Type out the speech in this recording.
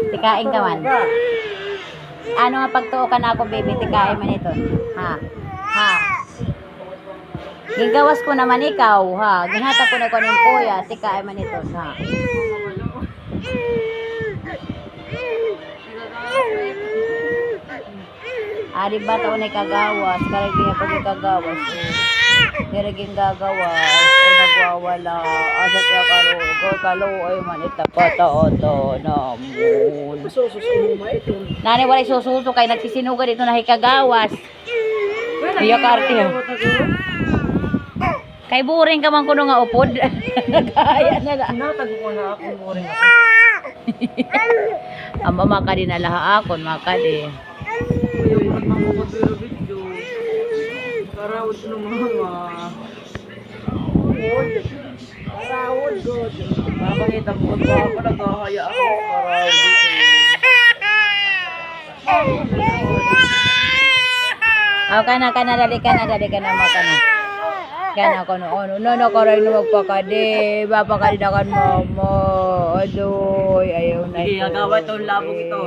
Tikain ka man. Ano nga pagtuokan ako, baby? Tikain man ito. Ha? Ha? Gigawas ko naman ikaw, ha? Ginhata ko na ko ng kuya. Tikain man ito, ha? Ari ba taon ay kagawas? Karagin ako yung kagawas. Karagin gagawas. O nagwawala. Asat niya kaluoy man itapata-oto namun. Nani wala sususo kay nagsisinuga dito na kagawas. Iya karte. Kay buring ka man kuno nga upod. Nagaya na lang. Natag ko na ako buring ako. Ang mama ka din alaha akon, maka din. Ayaw ko magpapagpapiro video. Karawad ng mga. Karawad God. Mapakita ko ba ako nagkahaya ako. Karawad dito. Aw kana dali ka na maka na. Kana ko no karay no magpakadi, papakadi dakan mo. Adoy, ayaw na. Sige, agawa itong labong ito.